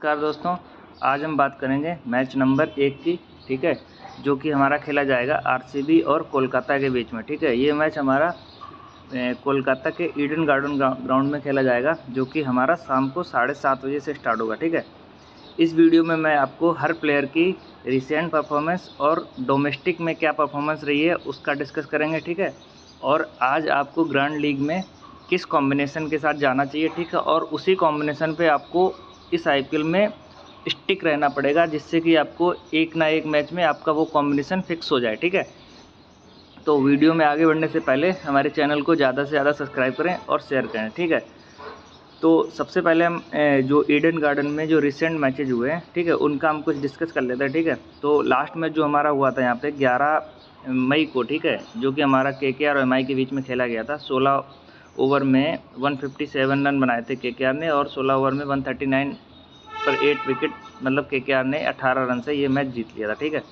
नमस्कार दोस्तों, आज हम बात करेंगे मैच नंबर 1 की। ठीक है, जो कि हमारा खेला जाएगा आरसीबी और कोलकाता के बीच में। ठीक है, ये मैच हमारा कोलकाता के ईडन गार्डन ग्राउंड में खेला जाएगा, जो कि हमारा शाम को 7:30 बजे से स्टार्ट होगा। ठीक है, इस वीडियो में मैं आपको हर प्लेयर की रिसेंट परफॉर्मेंस और डोमेस्टिक में क्या परफॉर्मेंस रही है उसका डिस्कस करेंगे। ठीक है, और आज आपको ग्रैंड लीग में किस कॉम्बिनेशन के साथ जाना चाहिए। ठीक है, और उसी कॉम्बिनेशन पे आपको इस आईपीएल में स्टिक रहना पड़ेगा, जिससे कि आपको एक ना एक मैच में आपका वो कॉम्बिनेशन फिक्स हो जाए। ठीक है, तो वीडियो में आगे बढ़ने से पहले हमारे चैनल को ज़्यादा से ज़्यादा सब्सक्राइब करें और शेयर करें। ठीक है, तो सबसे पहले हम जो ईडन गार्डन में जो रिसेंट मैचेज हुए हैं, ठीक है, उनका हम कुछ डिस्कस कर लेते हैं। ठीक है, तो लास्ट मैच जो हमारा हुआ था यहाँ पे 11 मई को, ठीक है, जो कि हमारा केकेआर और एमआई के बीच में खेला गया था। 16 ओवर में 157 रन बनाए थे केकेआर ने, और 16 ओवर में 139 पर 8 विकेट, मतलब केकेआर ने 18 रन से ये मैच जीत लिया था। ठीक है,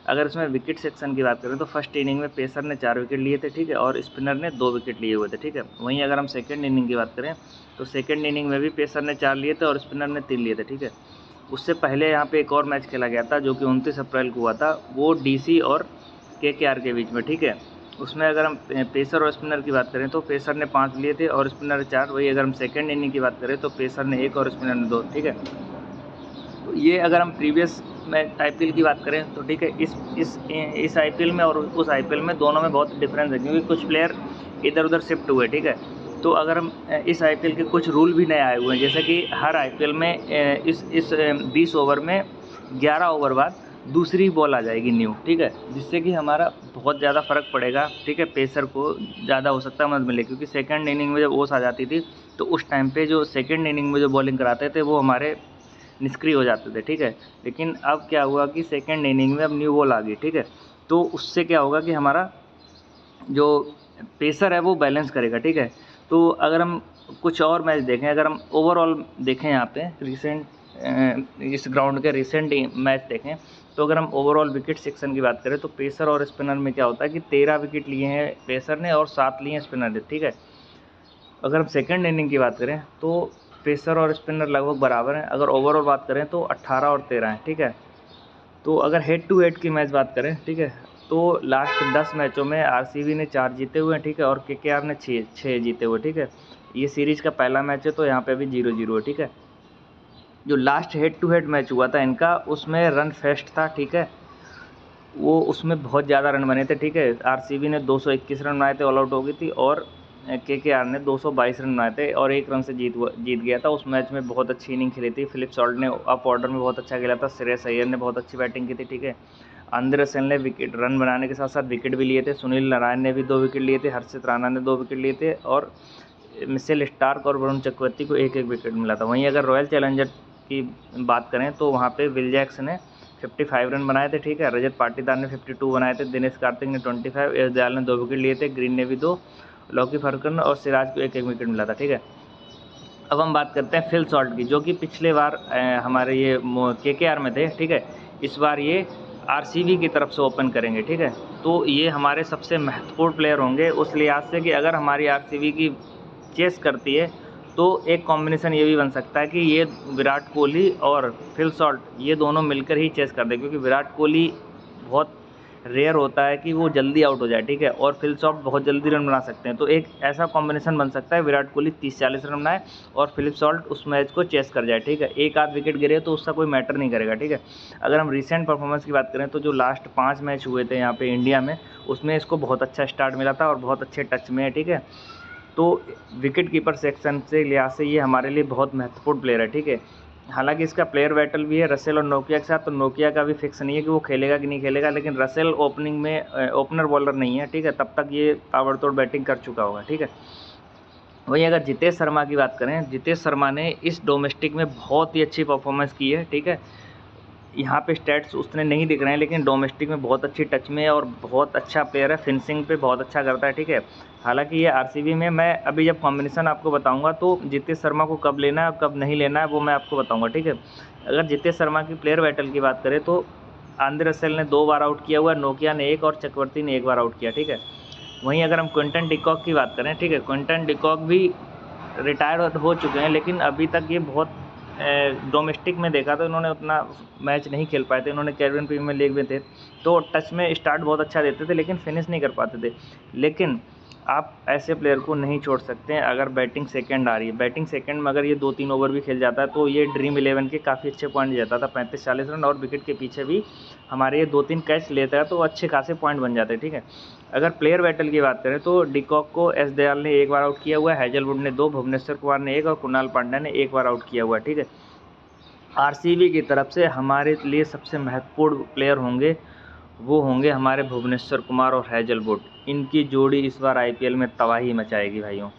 अगर इसमें विकेट सेक्शन की बात करें तो फर्स्ट इनिंग में पेसर ने 4 विकेट लिए थे। ठीक है, और स्पिनर ने 2 विकेट लिए हुए थे। ठीक है, वहीं अगर हम सेकंड इनिंग की बात करें तो सेकंड इनिंग में भी पेसर ने 4 लिए थे और स्पिनर ने 3 लिए थे। ठीक है, उससे पहले यहाँ पे एक और मैच खेला गया था जो कि 29 अप्रैल को हुआ था, वो डीसी और केकेआर के बीच में। ठीक है, उसमें अगर हम पेसर और स्पिनर की बात करें तो पेसर ने 5 लिए थे और स्पिनर 4। वही अगर हम सेकेंड इनिंग की बात करें तो पेसर ने 1 और स्पिनर ने 2। ठीक है, तो ये अगर हम प्रीवियस मैच आईपीएल की बात करें तो ठीक है, इस आईपीएल में और उस आईपीएल में दोनों में बहुत डिफरेंस है, क्योंकि कुछ प्लेयर इधर उधर शिफ्ट हुए। ठीक है, तो अगर हम इस आईपीएल के कुछ रूल भी नए आए हुए हैं, जैसे कि हर आईपीएल में इस 20 ओवर में 11 ओवर बाद दूसरी बॉल आ जाएगी न्यू। ठीक है, जिससे कि हमारा बहुत ज़्यादा फ़र्क पड़ेगा। ठीक है, पेसर को ज़्यादा हो सकता है मदद मिले, क्योंकि सेकंड इनिंग में जब ओस आ जाती थी तो उस टाइम पे जो सेकंड इनिंग में जो बॉलिंग कराते थे वो हमारे निष्क्रिय हो जाते थे। ठीक है, लेकिन अब क्या हुआ कि सेकंड इनिंग में अब न्यू बॉल आ गई। ठीक है, तो उससे क्या होगा कि हमारा जो पेसर है वो बैलेंस करेगा। ठीक है, तो अगर हम कुछ और मैच देखें, अगर हम ओवरऑल देखें यहाँ पे रिसेंट इस ग्राउंड के रिसेंट मैच देखें, तो अगर हम ओवरऑल विकेट सेक्शन की बात करें तो पेसर और स्पिनर में क्या होता है कि 13 विकेट लिए हैं पेसर ने और 7 लिए हैं स्पिनर ने। ठीक है, अगर हम सेकंड इनिंग की बात करें तो पेसर और स्पिनर लगभग बराबर हैं। अगर ओवरऑल बात करें तो 18 और 13 हैं। ठीक है, तो अगर हेड टू हेड की मैच बात करें, ठीक है, तो लास्ट 10 मैचों में आरसीबी ने 4 जीते हुए हैं। ठीक है, और केकेआर ने 6 जीते हुए। ठीक है, ये सीरीज़ का पहला मैच है, तो यहाँ पे भी 0-0 है। ठीक है, जो last head to head match हुआ था इनका, उसमें रन फेस्ट था। ठीक है, वो उसमें बहुत ज़्यादा रन बने थे। ठीक है, आरसीबी ने 221 रन बनाए थे, ऑल आउट हो गई थी, और केकेआर ने 222 रन बनाए थे और 1 रन से जीत गया था। उस मैच में बहुत अच्छी इनिंग खेली थी। फिलिप सॉल्ट ने अप ऑर्डर में बहुत अच्छा खेला था। श्रेयस अय्यर ने बहुत अच्छी बैटिंग की थी। ठीक है, आंद्रे रसेल ने विकेट रन बनाने के साथ साथ विकेट भी लिए थे। सुनील नारायण ने भी 2 विकेट लिए थे। हर्षित राणा ने 2 विकेट लिए थे, और मिचेल स्टार्क और वरुण चक्रवर्ती को 1-1 विकेट मिला था। वहीं अगर रॉयल चैलेंजर की बात करें तो वहाँ पे विल जैक्स ने 55 रन बनाए थे। ठीक है, रजत पाटीदार ने 52 बनाए थे। दिनेश कार्तिक ने 25, एस दयाल ने 2 विकेट लिए थे। ग्रीन ने भी 2, लॉकी फर्गसन और सिराज को 1-1 विकेट मिला था। ठीक है, अब हम बात करते हैं फिल सॉल्ट की, जो कि पिछले बार हमारे ये केकेआर में थे। ठीक है, इस बार ये आरसीबी की तरफ से ओपन करेंगे। ठीक है, तो ये हमारे सबसे महत्वपूर्ण प्लेयर होंगे उस लिहाज से कि अगर हमारी आरसीबी की चेस करती है तो एक कॉम्बिनेशन ये भी बन सकता है कि ये विराट कोहली और फिल सॉल्ट ये दोनों मिलकर ही चेस कर दें, क्योंकि विराट कोहली बहुत रेयर होता है कि वो जल्दी आउट हो जाए। ठीक है, और फिल सॉल्ट बहुत जल्दी रन बना सकते हैं, तो एक ऐसा कॉम्बिनेशन बन सकता है विराट कोहली 30-40 रन बनाए और फिलिप सॉल्ट उस मैच को चेस कर जाए। ठीक है, एक आध विकेट गिरे तो उसका कोई मैटर नहीं करेगा। ठीक है, अगर हम रिसेंट परफॉर्मेंस की बात करें तो जो लास्ट 5 मैच हुए थे यहाँ पे इंडिया में, उसमें इसको बहुत अच्छा स्टार्ट मिला था और बहुत अच्छे टच में है। ठीक है, तो विकेट कीपर सेक्शन से लिहाज से ये हमारे लिए बहुत महत्वपूर्ण प्लेयर है। ठीक है, हालांकि इसका प्लेयर बैटल भी है रसेल और नोकिया के साथ, तो नोकिया का भी फिक्स नहीं है कि वो खेलेगा कि नहीं खेलेगा, लेकिन रसेल ओपनिंग में ओपनर बॉलर नहीं है। ठीक है, तब तक ये ताबड़तोड़ बैटिंग कर चुका होगा। ठीक है, वहीं अगर जितेश शर्मा की बात करें, जितेश शर्मा ने इस डोमेस्टिक में बहुत ही अच्छी परफॉर्मेंस की है। ठीक है, यहाँ पे स्टैट्स उतने नहीं दिख रहे हैं, लेकिन डोमेस्टिक में बहुत अच्छी टच में है और बहुत अच्छा प्लेयर है। फिनिशिंग पे बहुत अच्छा करता है। ठीक है, हालांकि ये आरसीबी में, मैं अभी जब कॉम्बिनेशन आपको बताऊंगा तो जितेश शर्मा को कब लेना है और कब नहीं लेना है वो मैं आपको बताऊंगा। ठीक है, अगर जितेश शर्मा की प्लेयर बैटल की बात करें तो आंद्रे रसेल ने 2 बार आउट किया हुआ है, नोकिया ने 1 और चक्रवर्ती ने 1 बार आउट किया। ठीक है, वहीं अगर हम क्विंटन डिकॉक की बात करें, ठीक है, क्विंटन डिकॉक भी रिटायर हो चुके हैं, लेकिन अभी तक ये बहुत डोमेस्टिक में देखा तो इन्होंने उतना मैच नहीं खेल पाए थे, इन्होंने कैरिबियन प्रीमियर लीग में थे तो टच में स्टार्ट बहुत अच्छा देते थे लेकिन फिनिश नहीं कर पाते थे। लेकिन आप ऐसे प्लेयर को नहीं छोड़ सकते हैं अगर बैटिंग सेकंड आ रही है। बैटिंग सेकंड में अगर ये 2-3 ओवर भी खेल जाता है तो ये ड्रीम 11 के काफ़ी अच्छे पॉइंट जाता था, 35-40 रन, और विकेट के पीछे भी हमारे ये 2-3 कैच लेता है तो अच्छे खासे पॉइंट बन जाते हैं, ठीक है। अगर प्लेयर बैटल की बात करें तो डिकॉक को एस दयाल ने 1 बार आउट किया हुआ है, हैजलवुड ने 2, भुवनेश्वर कुमार ने 1 और कुणाल पांड्या ने 1 बार आउट किया हुआ है, ठीक है। आरसीबी की तरफ से हमारे लिए सबसे महत्वपूर्ण प्लेयर होंगे वो होंगे हमारे भुवनेश्वर कुमार और हैजलवुड। इनकी जोड़ी इस बार आईपीएल में तबाही मचाएगी भाइयों,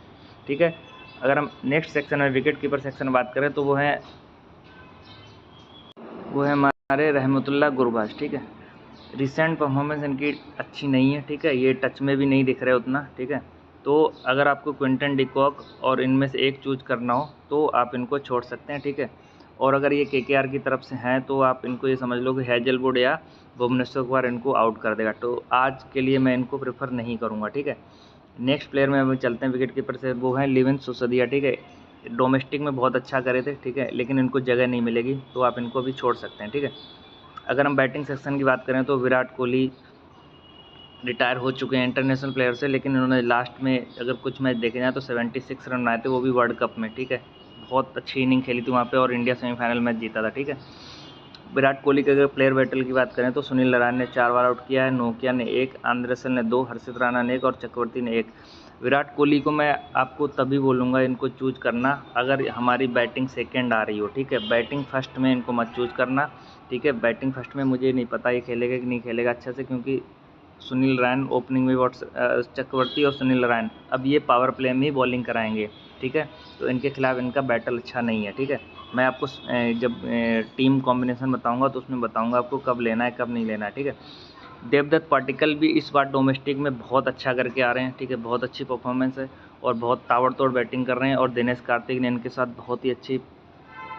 ठीक है। अगर हम नेक्स्ट सेक्शन में विकेट कीपर सेक्शन में बात करें तो वो है हमारे रहमतुल्लाह गुरबाज, ठीक है। रिसेंट परफॉर्मेंस इनकी अच्छी नहीं है, ठीक है, ये टच में भी नहीं दिख रहे उतना, ठीक है। तो अगर आपको क्विंटन डिकॉक और इनमें से एक चूज करना हो तो आप इनको छोड़ सकते हैं, ठीक है। और अगर ये केकेआर की तरफ से हैं तो आप इनको ये समझ लो कि हैजलवुड या भुवनेश्वर कुमार इनको आउट कर देगा, तो आज के लिए मैं इनको प्रेफर नहीं करूँगा, ठीक है। नेक्स्ट प्लेयर में हम चलते हैं विकेट कीपर से, वो हैं लिविन सुसदिया, ठीक है। डोमेस्टिक में बहुत अच्छा करे थे, ठीक है, लेकिन इनको जगह नहीं मिलेगी तो आप इनको भी छोड़ सकते हैं, ठीक है। अगर हम बैटिंग सेक्शन की बात करें तो विराट कोहली रिटायर हो चुके हैं इंटरनेशनल प्लेयर से, लेकिन इन्होंने लास्ट में अगर कुछ मैच देखे जाए तो 76 रन बनाए थे, वो भी वर्ल्ड कप में, ठीक है। बहुत अच्छी इनिंग खेली थी वहाँ पे और इंडिया सेमीफाइनल मैच जीता था, ठीक है। विराट कोहली के अगर प्लेयर बैटल की बात करें तो सुनील नारायण ने 4 बार आउट किया है, नोकिया ने 1, आंद्रे रसेल ने 2, हर्षित राणा ने 1 और चक्रवर्ती ने 1। विराट कोहली को मैं आपको तभी बोलूँगा इनको चूज करना अगर हमारी बैटिंग सेकेंड आ रही हो, ठीक है। बैटिंग फर्स्ट में इनको मत चूज करना, ठीक है। बैटिंग फर्स्ट में मुझे नहीं पता ये खेलेगा कि नहीं खेलेगा अच्छा से, क्योंकि सुनील नारायण ओपनिंग में चक्रवर्ती और सुनील नारायण अब ये पावर प्ले में ही बॉलिंग कराएंगे, ठीक है। तो इनके खिलाफ इनका बैटल अच्छा नहीं है, ठीक है। मैं आपको जब टीम कॉम्बिनेशन बताऊंगा तो उसमें बताऊंगा आपको कब लेना है कब नहीं लेना है, ठीक है। देवदत्त पाटिकल भी इस बार डोमेस्टिक में बहुत अच्छा करके आ रहे हैं, ठीक है, बहुत अच्छी परफॉर्मेंस है और बहुत ताबड़तोड़ बैटिंग कर रहे हैं और दिनेश कार्तिक ने इनके साथ बहुत ही अच्छी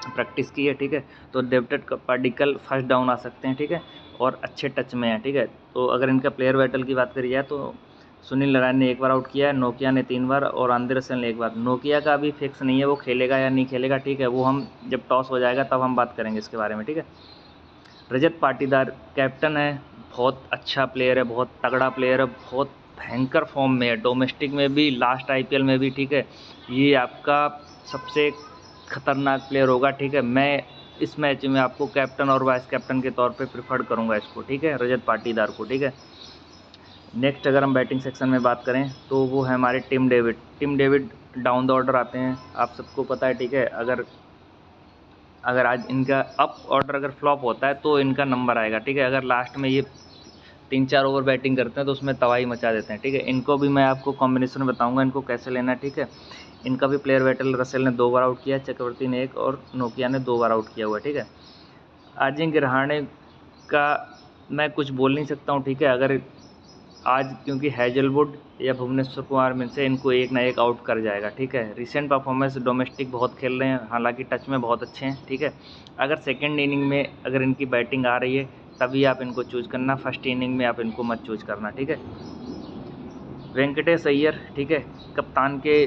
प्रैक्टिस की है, ठीक है। तो देवदत्त पाटिकल फर्स्ट डाउन आ सकते हैं, ठीक है, और अच्छे टच में है, ठीक है। तो अगर इनका प्लेयर बैटल की बात करी जाए तो सुनील नारायण ने 1 बार आउट किया है, नोकिया ने 3 बार और आंद्रे रसेल ने 1 बार। नोकिया का अभी फिक्स नहीं है वो खेलेगा या नहीं खेलेगा, ठीक है, वो हम जब टॉस हो जाएगा तब हम बात करेंगे इसके बारे में, ठीक है। रजत पाटीदार कैप्टन है, बहुत अच्छा प्लेयर है, बहुत तगड़ा प्लेयर है, बहुत भयंकर फॉर्म में है, डोमेस्टिक में भी, लास्ट आईपीएल में भी, ठीक है। ये आपका सबसे खतरनाक प्लेयर होगा, ठीक है। मैं इस मैच में आपको कैप्टन और वाइस कैप्टन के तौर पे प्रिफर करूंगा इसको, ठीक है, रजत पाटीदार को, ठीक है। नेक्स्ट अगर हम बैटिंग सेक्शन में बात करें तो वो है हमारे Tim David down the order आते हैं, आप सबको पता है, ठीक है। अगर आज इनका अप ऑर्डर अगर फ्लॉप होता है तो इनका नंबर आएगा, ठीक है। अगर लास्ट में ये 3-4 ओवर बैटिंग करते हैं तो उसमें तबाही मचा देते हैं, ठीक है। इनको भी मैं आपको कॉम्बिनेशन बताऊंगा इनको कैसे लेना है, ठीक है। इनका भी प्लेयर बैटल रसेल ने 2 बार आउट किया, चक्रवर्ती ने 1 और नोकिया ने 2 बार आउट किया हुआ है, ठीक है। अजिंक्य रहाणे का मैं कुछ बोल नहीं सकता हूँ, ठीक है। अगर आज क्योंकि हैजलवुड या भुवनेश्वर कुमार में से इनको एक ना एक आउट कर जाएगा, ठीक है। रिसेंट परफॉर्मेंस डोमेस्टिक बहुत खेल रहे हैं, हालांकि टच में बहुत अच्छे हैं, ठीक है। अगर सेकंड इनिंग में अगर इनकी बैटिंग आ रही है तभी आप इनको चूज करना, फर्स्ट इनिंग में आप इनको मत चूज करना, ठीक है। वेंकटेश अय्यर, ठीक है, कप्तान के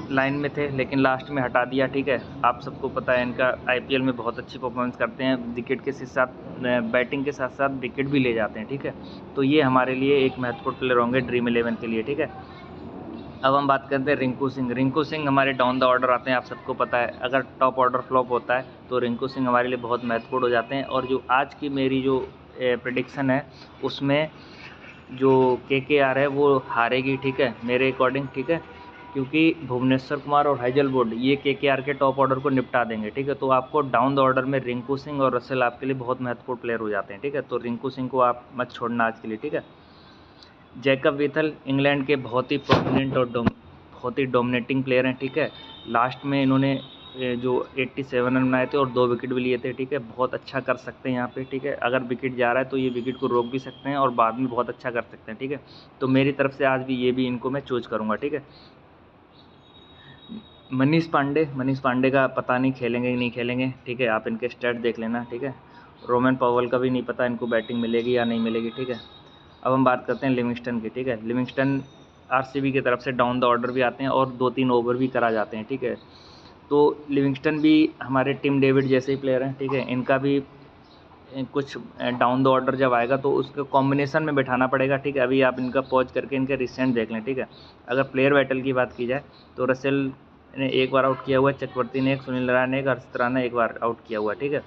लाइन में थे लेकिन लास्ट में हटा दिया, ठीक है। आप सबको पता है इनका आईपीएल में बहुत अच्छी परफॉर्मेंस करते हैं, विकेट के साथ बैटिंग के साथ साथ विकेट भी ले जाते हैं, ठीक है। तो ये हमारे लिए एक महत्वपूर्ण प्लेयर होंगे ड्रीम 11 के लिए, ठीक है। अब हम बात करते हैं रिंकू सिंह हमारे डाउन द ऑर्डर आते हैं, आप सबको पता है। अगर टॉप ऑर्डर फ्लॉप होता है तो रिंकू सिंह हमारे लिए बहुत महत्वपूर्ण हो जाते हैं। और जो आज की मेरी जो प्रेडिक्शन है उसमें जो केकेआर है वो हारेगी, ठीक है, मेरे अकॉर्डिंग, ठीक है, क्योंकि भुवनेश्वर कुमार और हैजलवुड ये केकेआर के टॉप ऑर्डर को निपटा देंगे, ठीक है। तो आपको डाउन द ऑर्डर में रिंकू सिंह और रसेल आपके लिए बहुत महत्वपूर्ण प्लेयर हो जाते हैं, ठीक है। तो रिंकू सिंह को आप मत छोड़ना आज के लिए, ठीक है। जैकब वीथल इंग्लैंड के बहुत ही प्रोमिनेंट और बहुत ही डोमिनेटिंग प्लेयर हैं, ठीक है। लास्ट में इन्होंने जो 87 रन बनाए थे और 2 विकेट भी लिए थे, ठीक है, बहुत अच्छा कर सकते हैं यहाँ पे, ठीक है। अगर विकेट जा रहा है तो ये विकेट को रोक भी सकते हैं और बाद में बहुत अच्छा कर सकते हैं, ठीक है। तो मेरी तरफ से आज भी ये भी इनको मैं चूज करूँगा, ठीक है। मनीष पांडे का पता नहीं खेलेंगे कि नहीं खेलेंगे, ठीक है, आप इनके स्टैट देख लेना, ठीक है। रोमन पॉवेल का भी नहीं पता इनको बैटिंग मिलेगी या नहीं मिलेगी, ठीक है। अब हम बात करते हैं लिविंगस्टन की, ठीक है। लिविंगस्टन आरसीबी की तरफ से डाउन द ऑर्डर भी आते हैं और 2-3 ओवर भी करा जाते हैं, ठीक है। तो लिविंगस्टन भी हमारे टिम डेविड जैसे ही प्लेयर हैं, ठीक है। इनका भी कुछ डाउन द ऑर्डर जब आएगा तो उसके कॉम्बिनेशन में बैठाना पड़ेगा, ठीक है। अभी आप इनका पॉज करके इनके रिसेंट देख लें, ठीक है। अगर प्लेयर बैटल की बात की जाए तो रसेल ने एक बार आउट किया हुआ है, चक्रवर्ती ने एक, सुनील नारायण ने एक, हर्षित राणा ने एक बार आउट किया हुआ है, ठीक है।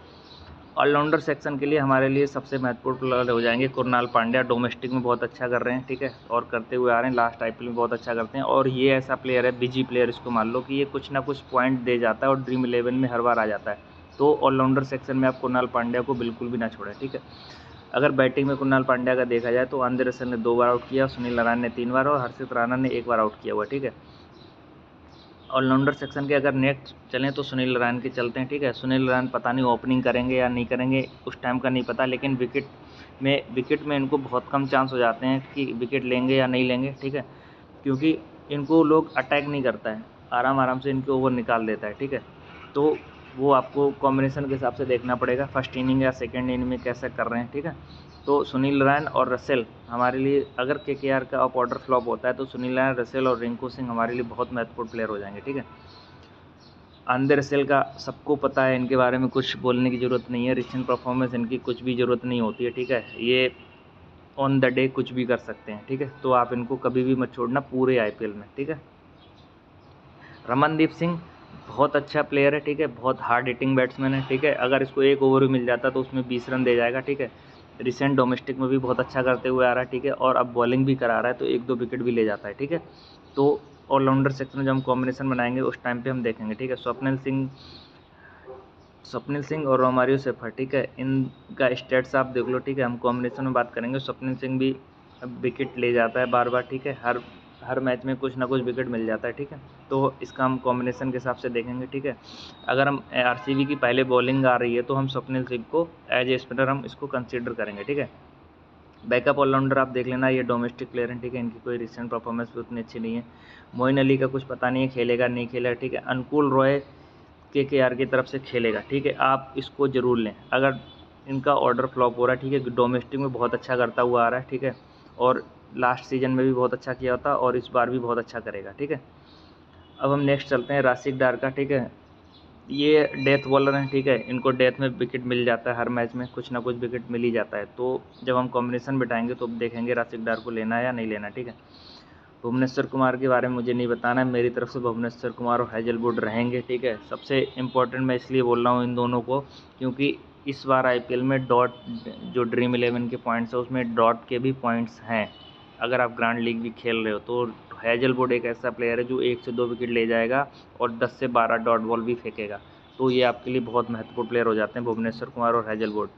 ऑलराउंडर सेक्शन के लिए हमारे लिए सबसे महत्वपूर्ण प्लेयर हो जाएंगे कुणाल पांड्या। डोमेस्टिक में बहुत अच्छा कर रहे हैं, ठीक है, और करते हुए आ रहे हैं, लास्ट आईपीएल में बहुत अच्छा करते हैं। और ये ऐसा प्लेयर है, बिजी प्लेयर इसको मान लो कि ये कुछ ना कुछ पॉइंट दे जाता है और ड्रीम 11 में हर बार आ जाता है। तो ऑलराउंडर सेक्शन में आप कुणाल पांड्या को बिल्कुल भी ना छोड़ें, ठीक है। अगर बैटिंग में कुणाल पांड्या का देखा जाए तो आंद्रे रसेल ने 2 बार आउट किया, सुनील नारायण ने 3 बार और हर्षित राणा ने 1 बार आउट किया हुआ, ठीक है। ऑलराउंडर सेक्शन के अगर नेक्स्ट चलें तो सुनील नारायण के चलते हैं, ठीक है। सुनील नारायण पता नहीं ओपनिंग करेंगे या नहीं करेंगे, उस टाइम का नहीं पता, लेकिन विकेट में इनको बहुत कम चांस हो जाते हैं कि विकेट लेंगे या नहीं लेंगे, ठीक है, क्योंकि इनको लोग अटैक नहीं करता है, आराम से इनके ओवर निकाल देता है, ठीक है। तो वो आपको कॉम्बिनेशन के हिसाब से देखना पड़ेगा, फर्स्ट इनिंग या सेकेंड इनिंग में कैसे कर रहे हैं, ठीक है। तो सुनील नारायण और रसेल हमारे लिए, अगर केकेआर का अप ऑर्डर फ्लॉप होता है तो सुनील नारायण, रसेल और रिंकू सिंह हमारे लिए बहुत महत्वपूर्ण प्लेयर हो जाएंगे, ठीक है। आंद्रे रसेल का सबको पता है, इनके बारे में कुछ बोलने की ज़रूरत नहीं है, रिसेंट परफॉर्मेंस इनकी कुछ भी ज़रूरत नहीं होती है, ठीक है। ये ऑन द डे कुछ भी कर सकते हैं, ठीक है। तो आप इनको कभी भी मत छोड़ना पूरे आईपीएल में, ठीक है। रमनदीप सिंह बहुत अच्छा प्लेयर है, ठीक है, बहुत हार्ड हिटिंग बैट्समैन है, ठीक है। अगर इसको एक ओवर भी मिल जाता तो उसमें 20 रन दे जाएगा, ठीक है। रिसेंट डोमेस्टिक में भी बहुत अच्छा करते हुए आ रहा है, ठीक है, और अब बॉलिंग भी करा रहा है तो 1-2 विकेट भी ले जाता है, ठीक है। तो ऑलराउंडर सेक्शन में जब हम कॉम्बिनेशन बनाएंगे उस टाइम पे हम देखेंगे, ठीक है। स्वप्निल सिंह और रोमारियो सेफर, ठीक है, इनका स्टेट्स आप देख लो, ठीक है। हम कॉम्बिनेशन में बात करेंगे, स्वप्निल सिंह भी विकेट ले जाता है बार बार, ठीक है, हर मैच में कुछ ना कुछ विकेट मिल जाता है, ठीक है। तो इसका हम कॉम्बिनेशन के हिसाब से देखेंगे, ठीक है। अगर हम आरसीबी की पहले बॉलिंग आ रही है तो हम स्वप्निल सिंह को एज ए स्पिनर हम इसको कंसीडर करेंगे, ठीक है। बैकअप ऑलराउंडर आप देख लेना, ये डोमेस्टिक प्लेयर हैं, ठीक है, इनकी कोई रिसेंट परफॉर्मेंस भी उतनी अच्छी नहीं है। मोइन अली का कुछ पता नहीं है खेलेगा नहीं खेलेगा, ठीक है। अनुकूल रॉय केकेआर की तरफ से खेलेगा, ठीक है, आप इसको ज़रूर लें अगर इनका ऑर्डर फ्लॉप हो रहा है, ठीक है। डोमेस्टिक में बहुत अच्छा करता हुआ आ रहा है, ठीक है, और लास्ट सीजन में भी बहुत अच्छा किया था और इस बार भी बहुत अच्छा करेगा, ठीक है। अब हम नेक्स्ट चलते हैं राशिक डार का, ठीक है। ये डेथ बॉलर हैं, ठीक है, इनको डेथ में विकेट मिल जाता है, हर मैच में कुछ ना कुछ विकेट मिल ही जाता है। तो जब हम कॉम्बिनेशन बिठाएंगे तो देखेंगे राशिक डार को लेना है या नहीं लेना, ठीक है। भुवनेश्वर कुमार के बारे में मुझे नहीं बताना है, मेरी तरफ से भुवनेश्वर कुमार और हैजलवुड रहेंगे, ठीक है। सबसे इम्पोर्टेंट मैं इसलिए बोल रहा हूँ इन दोनों को क्योंकि इस बार आईपीएल में डॉट जो ड्रीम 11 के पॉइंट्स है उसमें डॉट के भी पॉइंट्स हैं। अगर आप ग्रैंड लीग भी खेल रहे हो तो हैजलवुड एक ऐसा प्लेयर है जो 1 से 2 विकेट ले जाएगा और 10 से 12 डॉट बॉल भी फेंकेगा। तो ये आपके लिए बहुत महत्वपूर्ण प्लेयर हो जाते हैं भुवनेश्वर कुमार और हैजलवुड।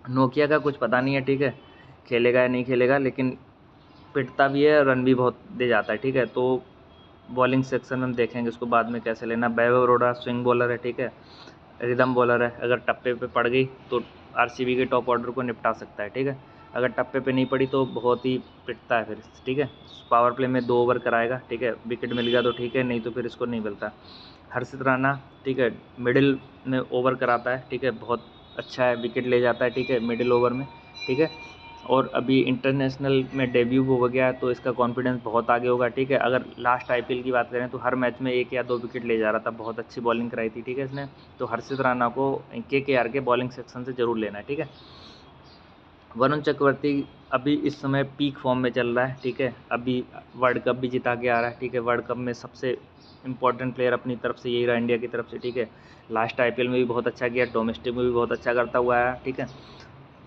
नोकिया का कुछ पता नहीं है, ठीक है, खेलेगा या नहीं खेलेगा, लेकिन पिटता भी है, रन भी बहुत दे जाता है, ठीक है। तो बॉलिंग सेक्शन में हम देखेंगे उसको बाद में कैसे लेना। वैभव अरोड़ा स्विंग बॉलर है, ठीक है, रिदम बॉलर है, अगर टप्पे पे पड़ गई तो आरसीबी के टॉप ऑर्डर को निपटा सकता है, ठीक है। अगर टप्पे पे नहीं पड़ी तो बहुत ही पिटता है फिर, ठीक है। पावर प्ले में 2 ओवर कराएगा, ठीक है, विकेट मिल गया तो ठीक है, नहीं तो फिर इसको नहीं मिलता। हर्षित राणा, ठीक है, मिडिल में ओवर कराता है, ठीक है, बहुत अच्छा है, विकेट ले जाता है, ठीक है, मिडिल ओवर में, ठीक है। और अभी इंटरनेशनल में डेब्यू हो गया है तो इसका कॉन्फिडेंस बहुत आगे होगा, ठीक है। अगर लास्ट आईपीएल की बात करें तो हर मैच में 1 या 2 विकेट ले जा रहा था, बहुत अच्छी बॉलिंग कराई थी, ठीक है इसने। तो हर्षित राणा को केकेआर के बॉलिंग सेक्शन से ज़रूर लेना है, ठीक है। वरुण चक्रवर्ती अभी इस समय पीक फॉर्म में चल रहा है, ठीक है, अभी वर्ल्ड कप भी जिता के आ रहा है, ठीक है। वर्ल्ड कप में सबसे इंपॉर्टेंट प्लेयर अपनी तरफ से यही रहा इंडिया की तरफ से, ठीक है। लास्ट आईपीएल में भी बहुत अच्छा किया, डोमेस्टिक में भी बहुत अच्छा करता हुआ आया, ठीक है।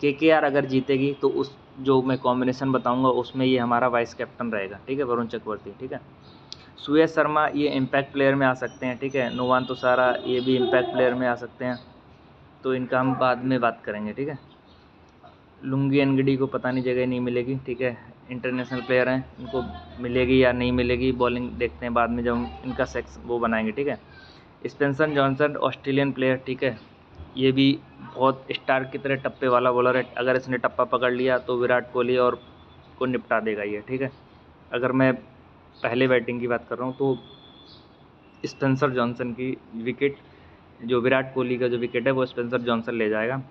केकेआर अगर जीतेगी तो उस जो मैं कॉम्बिनेशन बताऊंगा उसमें ये हमारा वाइस कैप्टन रहेगा, ठीक है, वरुण चक्रवर्ती, ठीक है। सुयश शर्मा ये इम्पैक्ट प्लेयर में आ सकते हैं, ठीक है। नोवान तुषारा ये भी इम्पैक्ट प्लेयर में आ सकते हैं, तो इनका हम बाद में बात करेंगे, ठीक है। लुंगी एनगिडी को पता नहीं जगह नहीं मिलेगी, ठीक है, इंटरनेशनल प्लेयर हैं, इनको मिलेगी या नहीं मिलेगी बॉलिंग देखते हैं बाद में जब हम इनका सेक्स वो बनाएंगे, ठीक है। स्पेंसर जॉनसन ऑस्ट्रेलियन प्लेयर, ठीक है, ये भी बहुत स्टार की तरह टप्पे वाला बॉलर है, अगर इसने टप्पा पकड़ लिया तो विराट कोहली और को निपटा देगा ये, ठीक है। अगर मैं पहले बैटिंग की बात कर रहा हूँ तो स्पेंसर जॉनसन की विकेट, जो विराट कोहली का जो विकेट है वो स्पेंसर जॉनसन ले जाएगा।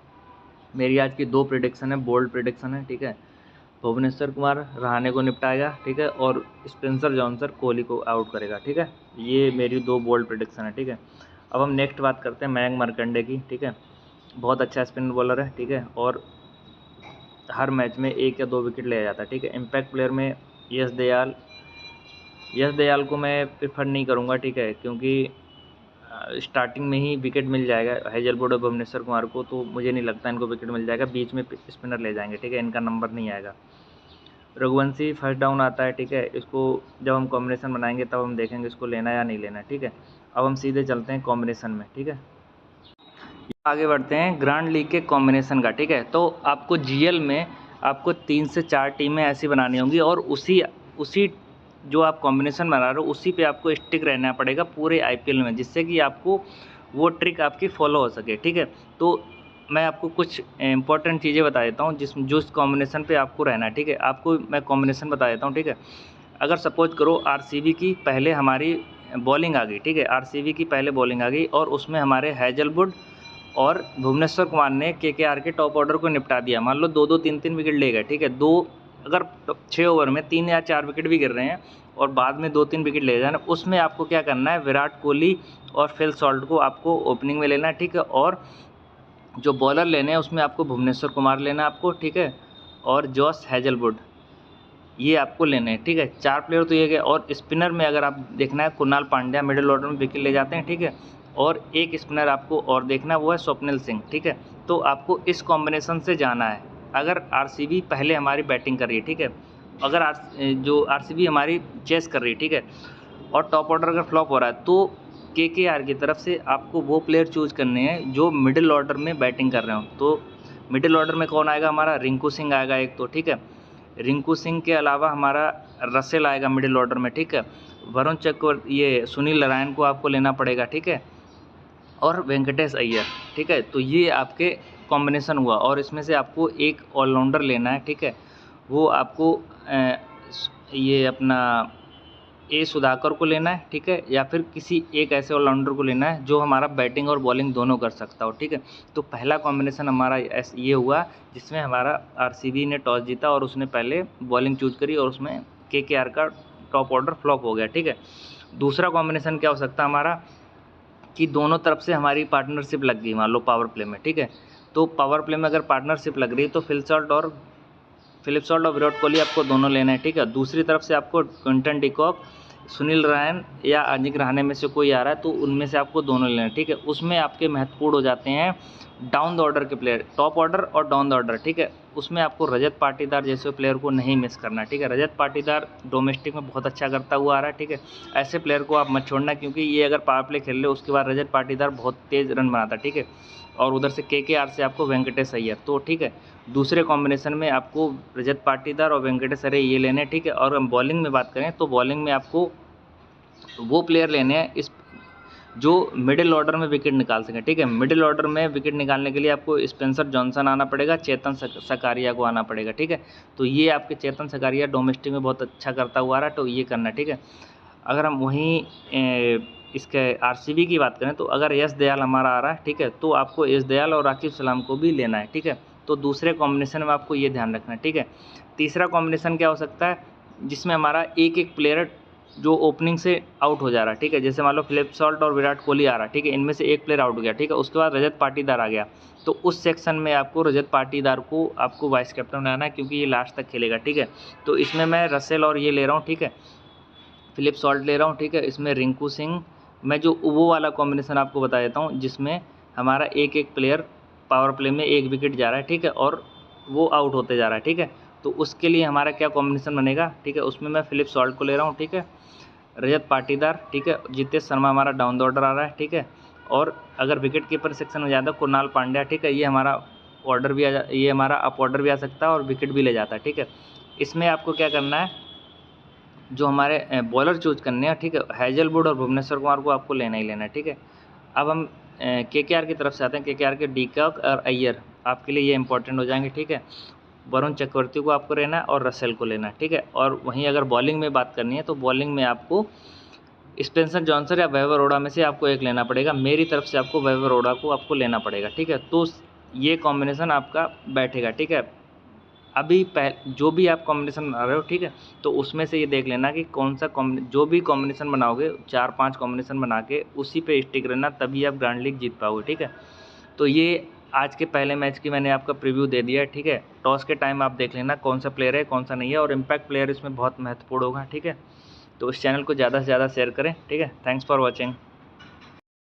मेरी आज की 2 प्रेडिक्शन है, बोल्ड प्रेडिक्शन है, ठीक है। भुवनेश्वर कुमार रहाणे को निपटाएगा, ठीक है, और स्पेंसर जॉनसन कोहली को आउट करेगा, ठीक है। ये मेरी 2 बोल्ड प्रेडिक्शन है, ठीक है। अब हम नेक्स्ट बात करते हैं मयंक मार्कंडे की, ठीक है। बहुत अच्छा स्पिन बॉलर है, ठीक है, और हर मैच में 1 या 2 विकेट ले जाता है, ठीक है। इम्पैक्ट प्लेयर में यश दयाल को मैं प्रेफर नहीं करूँगा, ठीक है, क्योंकि स्टार्टिंग में ही विकेट मिल जाएगा हेजलवुड और भुवनेश्वर कुमार को, तो मुझे नहीं लगता इनको विकेट मिल जाएगा, बीच में स्पिनर ले जाएंगे, ठीक है, इनका नंबर नहीं आएगा। रघुवंशी फर्स्ट डाउन आता है, ठीक है, इसको जब हम कॉम्बिनेशन बनाएंगे तब हम देखेंगे इसको लेना या नहीं लेना, ठीक है। अब हम सीधे चलते हैं कॉम्बिनेशन में, ठीक है। आगे बढ़ते हैं ग्रैंड लीग के कॉम्बिनेशन का, ठीक है। तो आपको जीएल में आपको 3 से 4 टीमें ऐसी बनानी होंगी और उसी जो आप कॉम्बिनेशन बना रहे हो उसी पे आपको स्टिक रहना पड़ेगा पूरे आईपीएल में, जिससे कि आपको वो ट्रिक आपकी फॉलो हो सके, ठीक है। तो मैं आपको कुछ इंपॉर्टेंट चीज़ें बता देता हूँ जो इस कॉम्बिनेशन पे आपको रहना है, ठीक है। आपको मैं कॉम्बिनेशन बता देता हूँ, ठीक है। अगर सपोज करो आरसीबी की पहले हमारी बॉलिंग आ गई, ठीक है, आरसीबी की पहले बॉलिंग आ गई और उसमें हमारे हेजलवुड और भुवनेश्वर कुमार ने केकेआर के टॉप ऑर्डर को निपटा दिया। मान लो 2-2 3-3 विकेट ले गए, ठीक है। अगर 6 ओवर में 3 या 4 विकेट भी गिर रहे हैं और बाद में 2-3 विकेट ले जाना, उसमें आपको क्या करना है, विराट कोहली और फिल सॉल्ट को आपको ओपनिंग में लेना है, ठीक है। और जो बॉलर लेने हैं उसमें आपको भुवनेश्वर कुमार लेना है आपको, ठीक है, और जॉस हेजलवुड ये आपको लेने हैं, ठीक है। 4 प्लेयर तो ये गए। और स्पिनर में अगर आप देखना है कुणाल पांड्या मिडिल ऑर्डर में विकेट ले जाते हैं, ठीक है। और एक स्पिनर आपको और देखना वो है स्वप्निल सिंह, ठीक है। तो आपको इस कॉम्बिनेशन से जाना है अगर आरसीबी पहले हमारी बैटिंग कर रही है, ठीक है। अगर आरसीबी हमारी चेस कर रही है, ठीक है, और टॉप ऑर्डर अगर फ्लॉप हो रहा है तो केकेआर की तरफ से आपको वो प्लेयर चूज करने हैं जो मिडिल ऑर्डर में बैटिंग कर रहे हो। तो मिडिल ऑर्डर में कौन आएगा, हमारा रिंकू सिंह आएगा एक तो, ठीक है। रिंकू सिंह के अलावा हमारा रसेल आएगा मिडिल ऑर्डर में, ठीक है। वरुण चक्रवर्ती ये सुनील नारायण को आपको लेना पड़ेगा, ठीक है, और वेंकटेश अय्यर, ठीक है। तो ये आपके कॉम्बिनेशन हुआ और इसमें से आपको एक ऑलराउंडर लेना है, ठीक है। वो आपको ये अपना ए सुधाकर को लेना है, ठीक है, या फिर किसी एक ऐसे ऑलराउंडर को लेना है जो हमारा बैटिंग और बॉलिंग दोनों कर सकता हो, ठीक है। तो पहला कॉम्बिनेशन हमारा ये हुआ जिसमें हमारा आरसीबी ने टॉस जीता और उसने पहले बॉलिंग चूज करी और उसमें केकेआर का टॉप ऑर्डर फ्लॉप हो गया, ठीक है। दूसरा कॉम्बिनेशन क्या हो सकता है हमारा कि दोनों तरफ से हमारी पार्टनरशिप लग गई मान लो पावर प्ले में, ठीक है। तो पावर प्ले में अगर पार्टनरशिप लग रही है तो फिलिप सॉल्ट और विराट कोहली आपको दोनों लेना है, ठीक है। दूसरी तरफ से आपको क्विंटन डिकॉक, सुनील नारायण या अजिंक्य रहाणे में से कोई आ रहा है तो उनमें से आपको दोनों लेना है, ठीक है। उसमें आपके महत्वपूर्ण हो जाते हैं डाउन द ऑर्डर के प्लेयर, टॉप ऑर्डर और डाउन द ऑर्डर, ठीक है। उसमें आपको रजत पाटीदार जैसे प्लेयर को नहीं मिस करना, ठीक है। रजत पाटीदार डोमेस्टिक में बहुत अच्छा करता हुआ आ रहा है, ठीक है। ऐसे प्लेयर को आप मत छोड़ना क्योंकि ये अगर पावर प्ले खेल ले उसके बाद रजत पाटीदार बहुत तेज़ रन बनाता है, ठीक है। और उधर से केकेआर से आपको वेंकटेश अय्यर, तो ठीक है। दूसरे कॉम्बिनेशन में आपको रजत पाटीदार और वेंकटेश अय्यर ये लेने, ठीक है। और हम बॉलिंग में बात करें तो बॉलिंग में आपको वो प्लेयर लेने हैं इस जो मिडिल ऑर्डर में विकेट निकाल सकें, ठीक है। मिडिल ऑर्डर में विकेट निकालने के लिए आपको स्पेंसर जॉनसन आना पड़ेगा, चेतन सकारिया को आना पड़ेगा, ठीक है। तो ये आपके चेतन सकारिया डोमेस्टिक में बहुत अच्छा करता हुआ आ रहा है तो ये करना, ठीक है। अगर हम वहीं इसके आरसीबी की बात करें तो अगर यश दयाल हमारा आ रहा है, ठीक है, तो आपको यश दयाल और राकिब सलाम को भी लेना है, ठीक है। तो दूसरे कॉम्बिनेशन में आपको ये ध्यान रखना है, ठीक है। तीसरा कॉम्बिनेशन क्या हो सकता है जिसमें हमारा एक प्लेयर जो ओपनिंग से आउट हो जा रहा है, ठीक है। जैसे मान लो फिलिप सॉल्ट और विराट कोहली आ रहा है, ठीक है, इनमें से एक प्लेयर आउट हो गया, ठीक है। उसके बाद रजत पाटीदार आ गया तो उस सेक्शन में आपको रजत पाटीदार को आपको वाइस कैप्टन बनाना है क्योंकि ये लास्ट तक खेलेगा, ठीक है। तो इसमें मैं रसेल और ये ले रहा हूँ, ठीक है, फिलिप सॉल्ट ले रहा हूँ, ठीक है। इसमें रिंकू सिंह, मैं जो वो वाला कॉम्बिनेशन आपको बता देता हूँ जिसमें हमारा एक प्लेयर पावर प्ले में 1 विकेट जा रहा है, ठीक है, और वो आउट होते जा रहा है, ठीक है। तो उसके लिए हमारा क्या कॉम्बिनेशन बनेगा, ठीक है। उसमें मैं फिलिप सॉल्ट को ले रहा हूँ, ठीक है, रजत पाटीदार, ठीक है, जितेश शर्मा हमारा डाउन द ऑर्डर आ रहा है, ठीक है। और अगर विकेट कीपर सेक्शन में ज़्यादा कुणाल पांड्या, ठीक है, ये हमारा ऑर्डर भी ये हमारा अप ऑर्डर भी आ सकता है और विकेट भी ले जाता है, ठीक है। इसमें आपको क्या करना है जो हमारे बॉलर चूज करने हैं, ठीक है, हेजलवुड और भुवनेश्वर कुमार को आपको लेना ही लेना है, ठीक है। अब हम केकेआर की तरफ से आते हैं। केकेआर के डिकॉक और अय्यर आपके लिए ये इंपॉर्टेंट हो जाएंगे, ठीक है। वरुण चक्रवर्ती को आपको लेना है और रसेल को लेना है, ठीक है। और वहीं अगर बॉलिंग में बात करनी है तो बॉलिंग में आपको स्पेंसर जॉनसन या वैभव अरोड़ा में से आपको एक लेना पड़ेगा। मेरी तरफ से आपको वैभव अरोड़ा को आपको लेना पड़ेगा, ठीक है। तो ये कॉम्बिनेशन आपका बैठेगा, ठीक है। अभी जो भी आप कॉम्बिनेशन बना रहे हो, ठीक है, तो उसमें से ये देख लेना कि कौन सा जो भी कॉम्बिनेशन बनाओगे 4-5 कॉम्बिनेशन बना के उसी पे स्टिक रहना, तभी आप ग्रैंड लीग जीत पाओगे, ठीक है। तो ये आज के पहले मैच की मैंने आपका प्रीव्यू दे दिया है, ठीक है। टॉस के टाइम आप देख लेना कौन सा प्लेयर है कौन सा नहीं है, और इम्पैक्ट प्लेयर इसमें बहुत महत्वपूर्ण होगा, ठीक है। तो इस चैनल को ज़्यादा से ज़्यादा शेयर करें, ठीक है। Thanks for watching.